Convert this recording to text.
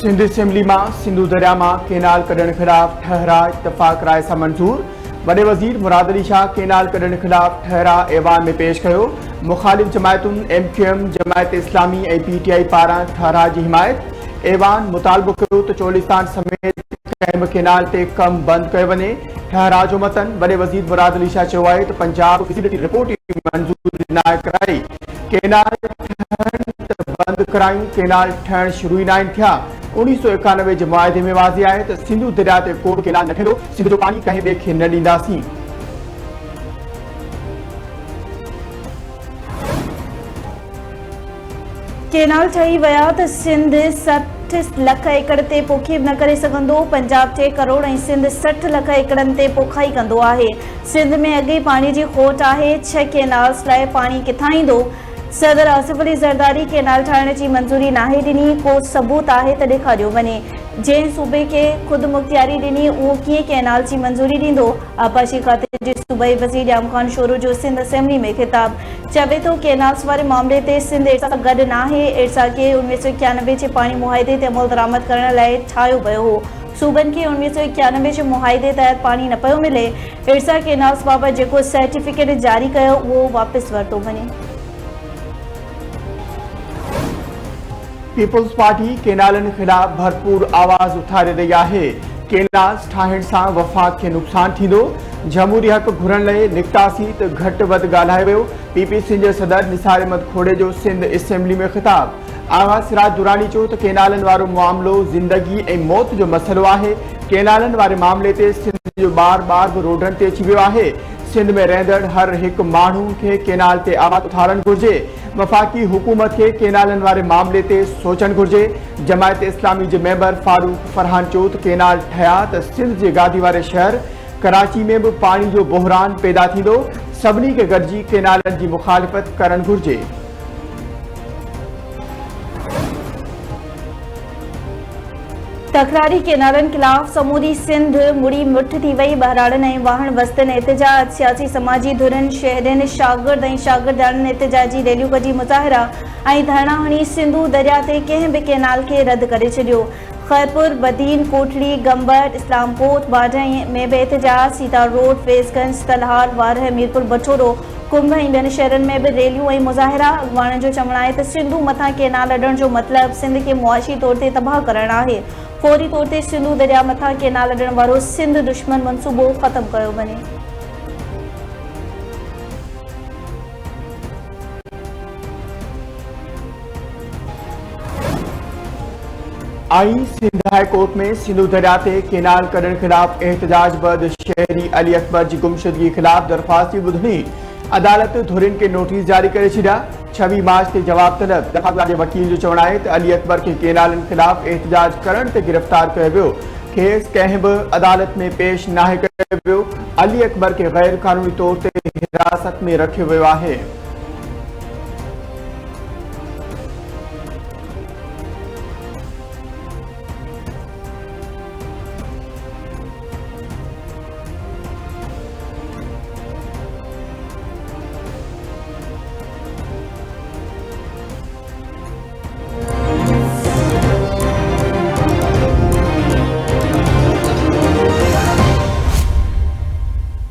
Sindh assembly में सिंधु दरिया में केनाल कढण खिलाफ ठहरा इतफाक राय से मंजूर। वडे वजीर मुराद अली शाह केनाल कढण खिलाफ ठहरा ऐवान में पेश किया। मुखालिफ जमायतुन MQM जमायत इस्लामी और PTI पारा ठहरा की हिमायत। ऐवान मुतालबो किया तो चोलिस्तान समेत कंहिं केनाल ते कम बंद किया वने। ठहरा जो मतन वडे वजीर मुराद अली शाह चयो आहे त पंजाब फैसिलिटी रिपोर्ट की मंजूरी न कराई। केनाल बंद करायूं केनाल ठहण शुरू ही न थिया। 1991 जे मुआहदे में वाज़े आहे त सिंधु दरिया ते को केनाल न ठहंदो। सिंध जो पानी कंहिं ॿिए खे न ॾींदासीं। केनाल ठही विया त सिंध 60 लख एकड़ ते पोखीब न करे सघंदो। पंजाब 3 करोड़ ऐं सिंध 60 लख एकड़नि ते पोखाई कंदो आहे। सिंध में अॻे पाणी जी खोट आहे। 6 केनाल्स लाइ पाणी किथां ईंदो? सदर आसिफ अली ज़रदारी केनाल ठाहिण जी मंजूरी नाहे ॾिनी। को सबूत आहे त ॾेखारियो वञे। जंहिं सूबे खे ख़ुदि मुख़्तियारी ॾिनी उहो कीअं केनाल जी मंजूरी ॾींदो? आबाशी खाते जे सूबाई वज़ीर ॾियाम ख़ान शोरो जो सिंध असेंबली में ख़िताब। चवे थो केनाल्स वारे मामले ते सिंध इरसा सां गॾु नाहे। इरसा खे 1991 जे पाणी मुआहदे ते अमल दरामद करण लाइ ठाहियो वियो हो। सूबनि खे 1991 जे मुआहदे तहत पाणी न पियो मिले। इरसा केनाल्स बाबति जेको सर्टिफिकेट जारी कयो उहो वापसि वरितो वञे। पीपल्स पार्टी केनालन खिलाफ भरपूर आवाज उथारे रही है। केनाल्स ठाहिण सां वफ़ाक़ के नुक़सान थींदो। जमहूरी हक़ घुरण लाइ निकतासी त घटि वधि ॻाल्हाए वियो। PPC जे सदर निसार अहमद खोड़े जो सिंध असेंबली में ख़िताब। आगा सिराज दुरानी चयो त केनालन वारो मामलो ज़िंदगी ऐं मौत जो मसइलो आहे। केनालन वारे मामले ते सिंध जो बार बि रोडनि ते अची वियो आहे। सिंध में रहंदड़ हर एक माण्हू खे केनाल ते आवाज़ उथारण घुर्जे। वफ़ाक़ी हुकूमत के केनालन वारे मामले ते सोचण घुर्जे। जमायत इस्लामी जे मेंबर फारूक फरहान चयो त केनाल ठहिया त सिंध जे गादी वारे शहर कराची में भी पानी जो बहरान पैदा थींदो। सभिनी खे गॾिजी केनालन की मुखालिफत करण घुर्जे। तकरारी केनालनि खिलाफ समूरी सिंध मुड़ी मुठ थी वई। बहराड़नि ऐं वाहन वस्तनि एहतजाज। सियासी समाजी धुरनि शहरनि शागिर्द ऐं शागिर्दाननि एहतजाजी रैलियूं कढी मुज़ाहिरा ऐं धरना हणी सिंधु दरिया ते कंहिं बि केनाल खे रद्द करे छॾियो। खैरपुर बदीन कोटड़ी गंबर इस्लामकोट बाढई में भी एहतजाज। सीता रोड फैज़गंज तलहार वारह मीरपुर बटोरो कुंभ ऐं ॿियनि शहरनि में भी रैलियूं ऐं मुज़ाहिरा। अॻवाननि जो चवणु आहे त सिंधु मथां केनाल अॾण जो मतिलबु सिंध खे मुआशी तौर ते तबाह करणु आहे। फौरी तौर ते सिंधु दरिया मथां केनाल अॾण वारो सिंध दुश्मन मनसूबो ख़त्म कयो वञे। आई सिंध हाई कोर्ट में सिंधु दरिया ते केनाल कढण खिलाफ एहतजाज बैदि शहरी अली अकबर की गुमशुदगी खिलाफ दरख्वास्त ॿुधणी। अदालत धुरिन के नोटिस जारी करे छॾिया। 26 मार्च ते जवाब तलब। दफ़ादार जे वकील जो चवणु आहे त अली अकबर के केनालन खिलाफ एहतजाज करण ते गिरफ्तार कयो वियो। खेस कंहिं बि अदालत में पेश नाहे कयो वियो। अली अकबर के गैर कानूनी तौर ते हिरासत में रखियो वियो आहे।